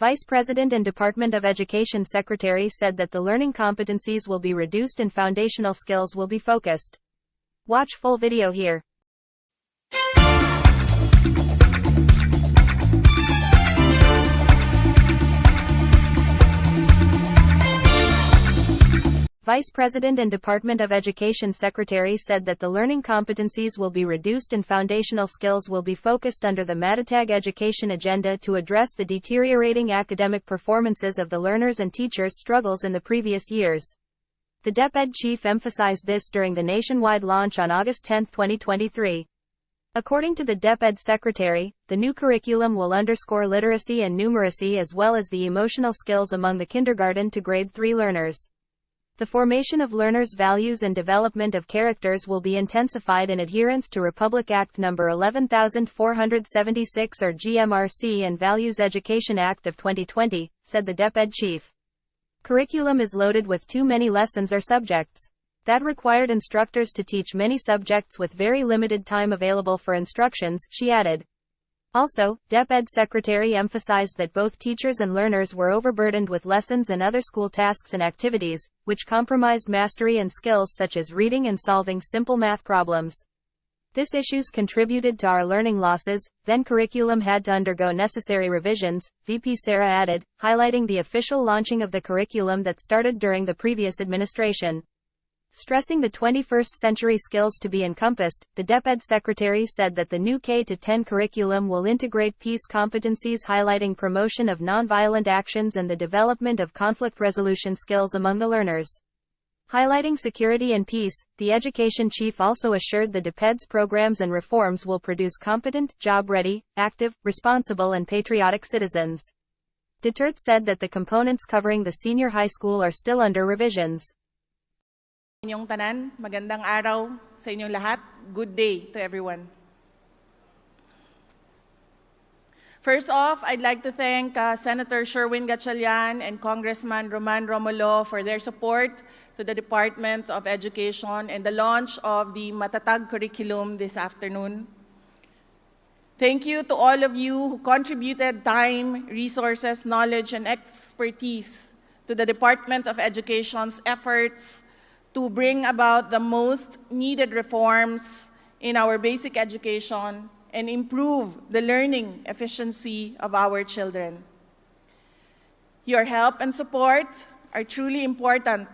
Vice President and Department of Education Secretary said that the learning competencies will be reduced and foundational skills will be focused. Watch full video here. Vice President and Department of Education Secretary said that the learning competencies will be reduced and foundational skills will be focused under the MATATAG Education Agenda to address the deteriorating academic performances of the learners and teachers' struggles in the previous years. The DepEd chief emphasized this during the nationwide launch on August 10, 2023. According to the DepEd secretary, the new curriculum will underscore literacy and numeracy as well as the emotional skills among the kindergarten to grade 3 learners. The formation of learners' values and development of characters will be intensified in adherence to Republic Act No. 11476 or GMRC and Values Education Act of 2020, said the DepEd chief. Curriculum is loaded with too many lessons or subjects. That required instructors to teach many subjects with very limited time available for instructions, she added. Also, DepEd secretary emphasized that both teachers and learners were overburdened with lessons and other school tasks and activities, which compromised mastery and skills such as reading and solving simple math problems. These issues contributed to our learning losses, then curriculum had to undergo necessary revisions, VP Sarah added, highlighting the official launching of the curriculum that started during the previous administration. Stressing the 21st century skills to be encompassed, the DepEd secretary said that the new K-10 curriculum will integrate peace competencies highlighting promotion of nonviolent actions and the development of conflict resolution skills among the learners. Highlighting security and peace, the education chief also assured the DepEd's programs and reforms will produce competent, job-ready, active, responsible and patriotic citizens. Duterte said that the components covering the senior high school are still under revisions. Inyong tanan, magandang araw sa inyong lahat. Good day to everyone. First off, I'd like to thank Senator Sherwin Gatchalian and Congressman Roman Romulo for their support to the Department of Education and the launch of the MATATAG curriculum this afternoon. Thank you to all of you who contributed time, resources, knowledge, and expertise to the Department of Education's efforts to bring about the most needed reforms in our basic education and improve the learning efficiency of our children. Your help and support are truly important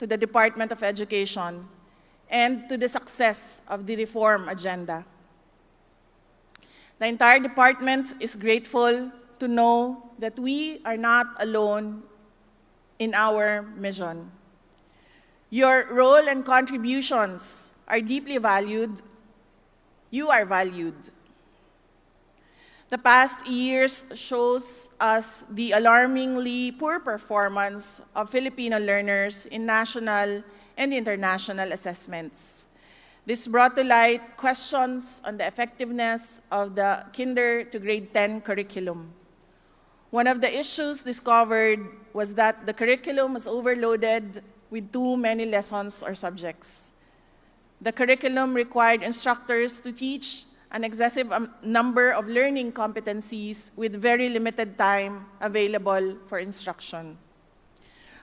to the Department of Education and to the success of the reform agenda. The entire department is grateful to know that we are not alone in our mission. Your role and contributions are deeply valued. You are valued. The past years shows us the alarmingly poor performance of Filipino learners in national and international assessments. This brought to light questions on the effectiveness of the Kinder to Grade 10 curriculum. One of the issues discovered was that the curriculum was overloaded with too many lessons or subjects. The curriculum required instructors to teach an excessive number of learning competencies with very limited time available for instruction.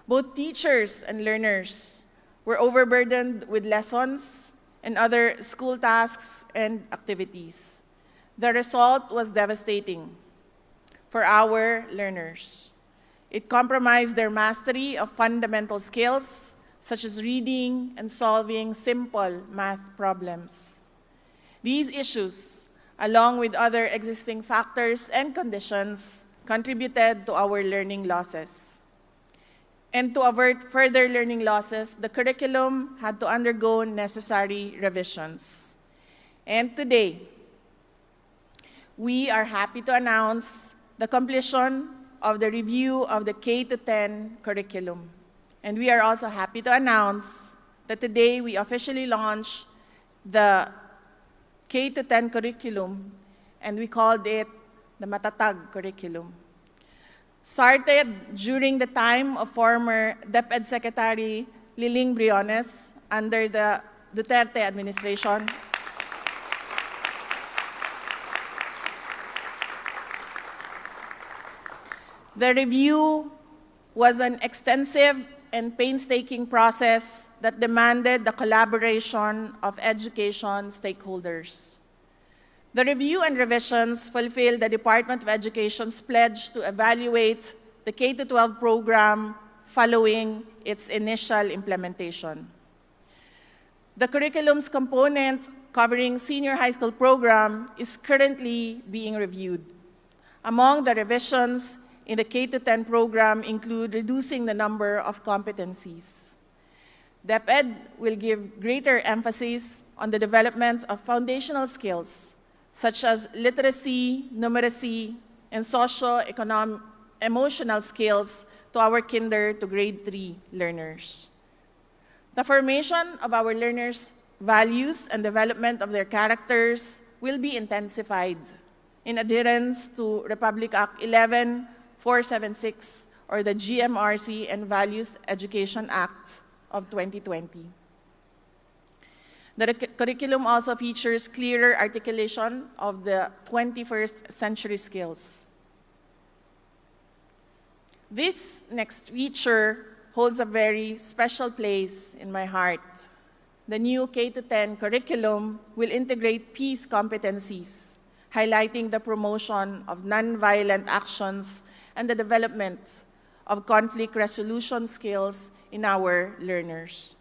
Both teachers and learners were overburdened with lessons and other school tasks and activities. The result was devastating for our learners. It compromised their mastery of fundamental skills, such as reading and solving simple math problems. These issues, along with other existing factors and conditions, contributed to our learning losses. And to avert further learning losses, the curriculum had to undergo necessary revisions. And today, we are happy to announce the completion of the review of the K-10 curriculum. And we are also happy to announce that today we officially launch the K-10 curriculum, and we called it the MATATAG curriculum. Started during the time of former DepEd Secretary Liling Briones under the Duterte administration. The review was an extensive and painstaking process that demanded the collaboration of education stakeholders. The review and revisions fulfill the Department of Education's pledge to evaluate the K-12 program following its initial implementation. The curriculum's component covering senior high school program is currently being reviewed. Among the revisions in the K-10 program include reducing the number of competencies. DepEd will give greater emphasis on the development of foundational skills such as literacy, numeracy, and socio-emotional skills to our kinder to grade 3 learners. The formation of our learners' values and development of their characters will be intensified in adherence to Republic Act 11476 or the GMRC and Values Education Act of 2020. The curriculum also features clearer articulation of the 21st century skills. This next feature holds a very special place in my heart. The new K-10 curriculum will integrate peace competencies, highlighting the promotion of nonviolent actions and the development of conflict resolution skills in our learners.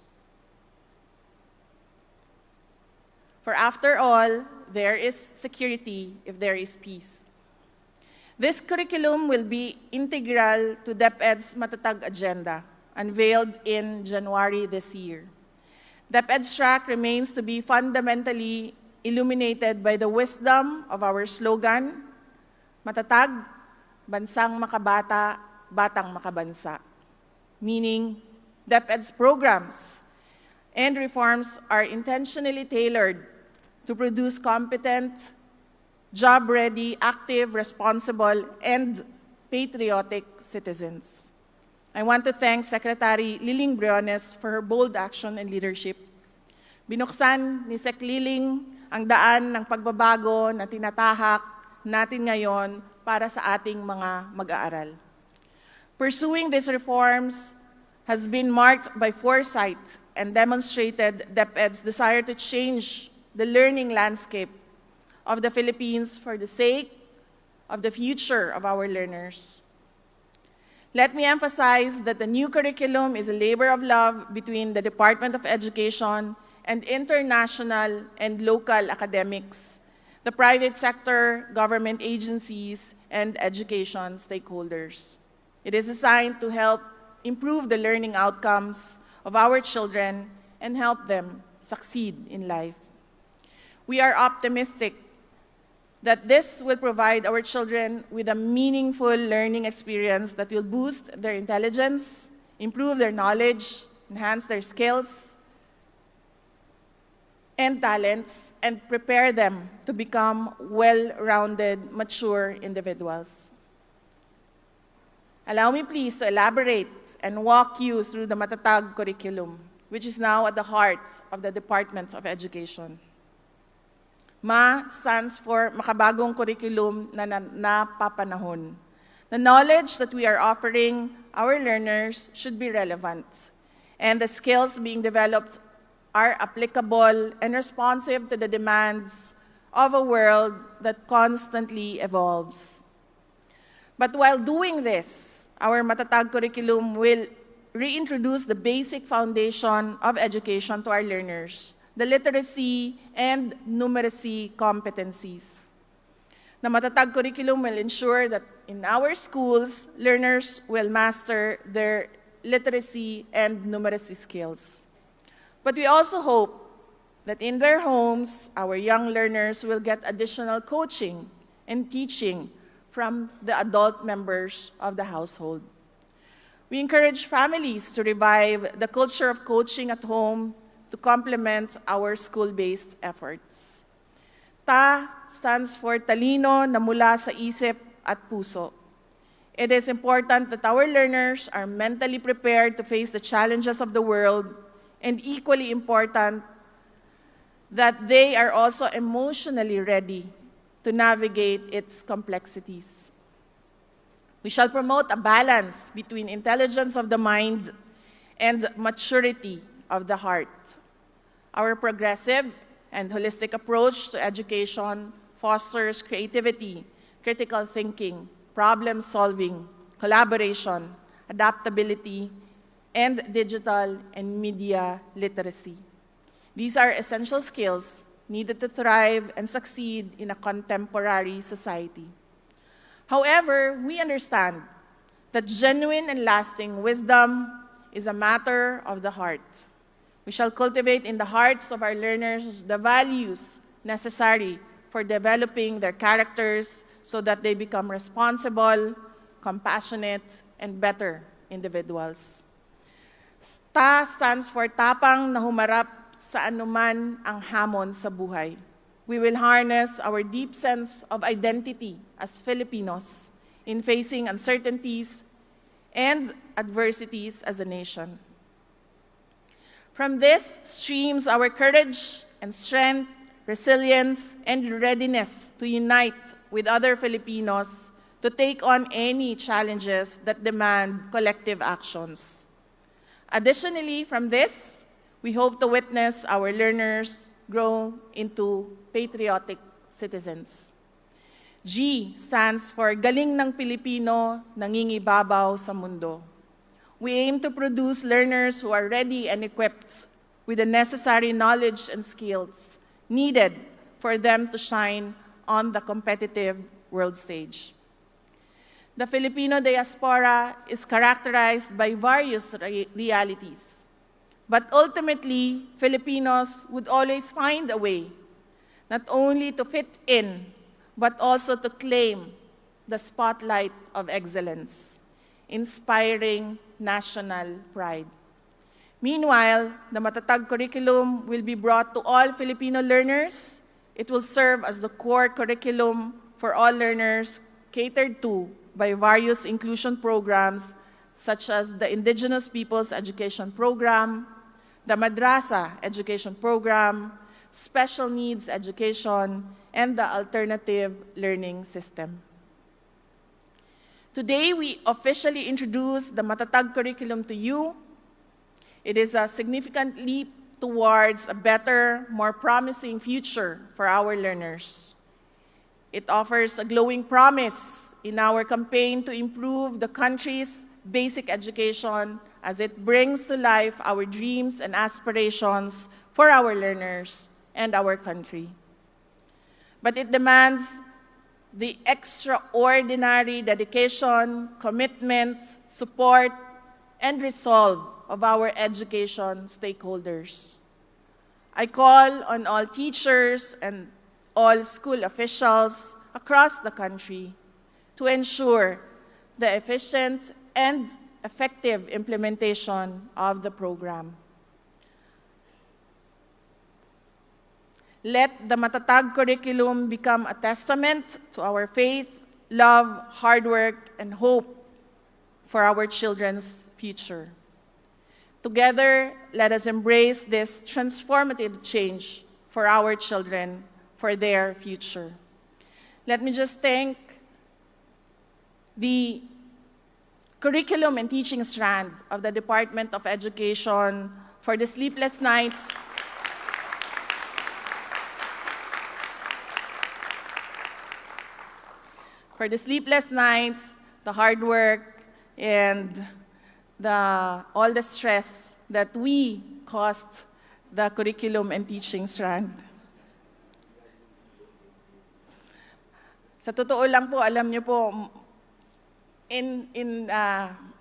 For after all, there is security if there is peace. This curriculum will be integral to DepEd's MATATAG Agenda, unveiled in January this year. DepEd's track remains to be fundamentally illuminated by the wisdom of our slogan, Matatag, Bansang Makabata, Batang Makabansa, meaning DepEd's programs and reforms are intentionally tailored to produce competent, job-ready, active, responsible, and patriotic citizens. I want to thank Secretary Liling Briones for her bold action and leadership. Binuksan ni Sec Liling ang daan ng pagbabago na tinatahak natin ngayon para sa ating mga mag-aaral. Pursuing these reforms has been marked by foresight and demonstrated DepEd's desire to change the learning landscape of the Philippines for the sake of the future of our learners. Let me emphasize that the new curriculum is a labor of love between the Department of Education and international and local academics, the private sector, government agencies, and education stakeholders. It is designed to help improve the learning outcomes of our children and help them succeed in life. We are optimistic that this will provide our children with a meaningful learning experience that will boost their intelligence, improve their knowledge, enhance their skills and talents, and prepare them to become well-rounded, mature individuals. Allow me please to elaborate and walk you through the MATATAG curriculum, which is now at the heart of the Department of Education. MA stands for Makabagong Curriculum na Napapanahon. The knowledge that we are offering our learners should be relevant, and the skills being developed are applicable and responsive to the demands of a world that constantly evolves. But while doing this, our MATATAG curriculum will reintroduce the basic foundation of education to our learners, the literacy and numeracy competencies. The MATATAG curriculum will ensure that in our schools, learners will master their literacy and numeracy skills. But we also hope that in their homes, our young learners will get additional coaching and teaching from the adult members of the household. We encourage families to revive the culture of coaching at home to complement our school-based efforts. Ta stands for talino na mula sa isip at puso. It is important that our learners are mentally prepared to face the challenges of the world, and equally important that they are also emotionally ready to navigate its complexities. We shall promote a balance between intelligence of the mind and maturity of the heart. Our progressive and holistic approach to education fosters creativity, critical thinking, problem solving, collaboration, adaptability, and digital and media literacy. These are essential skills needed to thrive and succeed in a contemporary society. However, we understand that genuine and lasting wisdom is a matter of the heart. We shall cultivate in the hearts of our learners the values necessary for developing their characters so that they become responsible, compassionate, and better individuals. TA stands for tapang na humarap sa anuman ang hamon sa buhay. We will harness our deep sense of identity as Filipinos in facing uncertainties and adversities as a nation. From this streams our courage and strength, resilience, and readiness to unite with other Filipinos to take on any challenges that demand collective actions. Additionally, from this, we hope to witness our learners grow into patriotic citizens. G stands for Galing ng Pilipino, Nangingibabaw sa Mundo. We aim to produce learners who are ready and equipped with the necessary knowledge and skills needed for them to shine on the competitive world stage. The Filipino diaspora is characterized by various realities, but ultimately, Filipinos would always find a way not only to fit in, but also to claim the spotlight of excellence, inspiring national pride. Meanwhile, the MATATAG curriculum will be brought to all Filipino learners. It will serve as the core curriculum for all learners catered to by various inclusion programs such as the Indigenous Peoples Education Program, the Madrasa Education Program, Special Needs Education, and the Alternative Learning System. Today, we officially introduce the MATATAG curriculum to you. It is a significant leap towards a better, more promising future for our learners. It offers a glowing promise in our campaign to improve the country's basic education as it brings to life our dreams and aspirations for our learners and our country. But it demands the extraordinary dedication, commitment, support, and resolve of our education stakeholders. I call on all teachers and all school officials across the country to ensure the efficient and effective implementation of the program. Let the MATATAG curriculum become a testament to our faith, love, hard work, and hope for our children's future. Together, let us embrace this transformative change for our children, for their future. Let me just thank the curriculum and teaching strand of the Department of Education for the sleepless nights, the hard work, and all the stress that we caused the curriculum and teaching strand. Sa totoo lang po, alam niyo po, in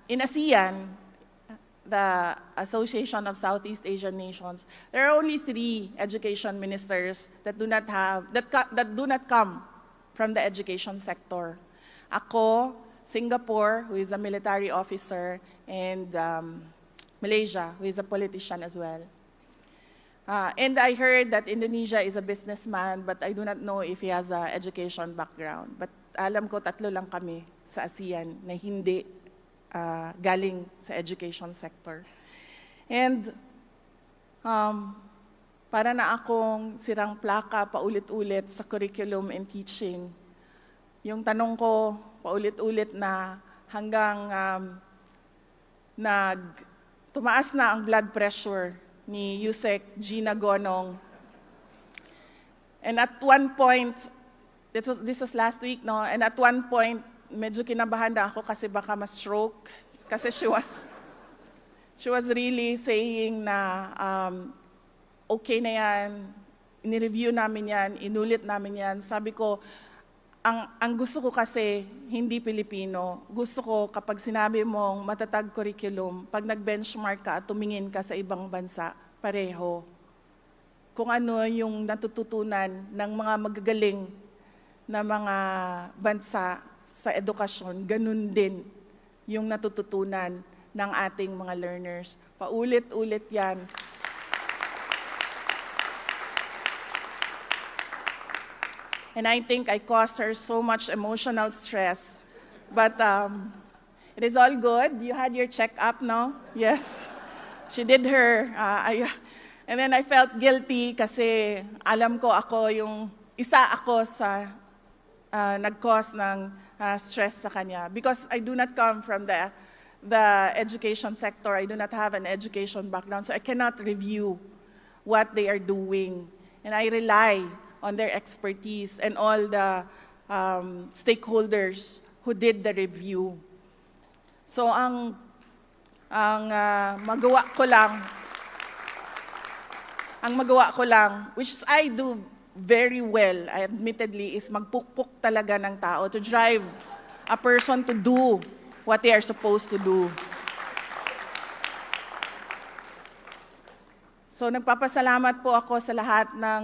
ASEAN, the Association of Southeast Asian Nations, there are only 3 education ministers that do not come from the education sector. Ako, Singapore, who is a military officer, and Malaysia, who is a politician as well. And I heard that Indonesia is a businessman, but I do not know if he has an education background. But alam ko, 3 lang kami sa ASEAN na hindi galing sa education sector. And para na akong sirang plaka paulit-ulit sa curriculum and teaching. Yung tanong ko paulit-ulit na, hanggang tumaas na ang blood pressure ni Yusek Gina Gonong. And at one point, this was last week, no? And at one point, medyo kinabahan na ako kasi baka ma-stroke. Kasi she was really saying na okay na yan, inireview namin yan, inulit namin yan. Sabi ko, ang gusto ko kasi hindi Pilipino. Gusto ko kapag sinabi mong matatag curriculum, pag nag-benchmark ka at tumingin ka sa ibang bansa, pareho. Kung ano yung natututunan ng mga magagaling na mga bansa sa edukasyon, ganun din yung natututunan ng ating mga learners. Paulit-ulit yan. And I think I caused her so much emotional stress. But it is all good. You had your check-up, no? Yes. She did her. And then I felt guilty kasi alam ko isa ako sa nag-cause ng stress sa kanya. Because I do not come from the education sector. I do not have an education background. So I cannot review what they are doing. And I rely on their expertise and all the stakeholders who did the review. So ang magawa ko lang, which I do very well, admittedly, is magpukpok talaga ng tao to drive a person to do what they are supposed to do. So nagpapasalamat po ako sa lahat ng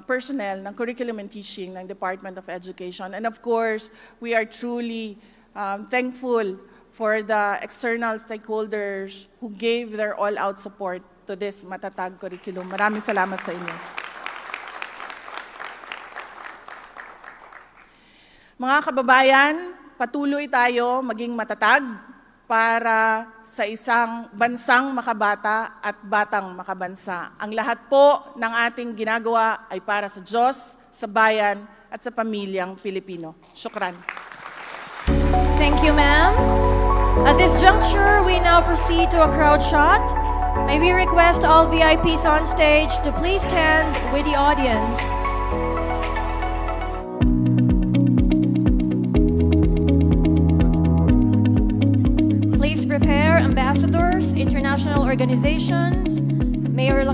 personnel ng Curriculum and Teaching ng Department of Education. And of course, we are truly thankful for the external stakeholders who gave their all-out support to this Matatag curriculum. Maraming salamat sa inyo. Mga kababayan, patuloy tayo maging matatag para sa isang bansang makabata at batang makabansa. Ang lahat po ng ating ginagawa ay para sa Diyos, sa bayan, at sa pamilyang Pilipino. Syukran. Thank you, ma'am. At this juncture, we now proceed to a crowd shot. May we request all VIPs on stage to please stand with the audience. Prepare ambassadors, international organizations, Mayor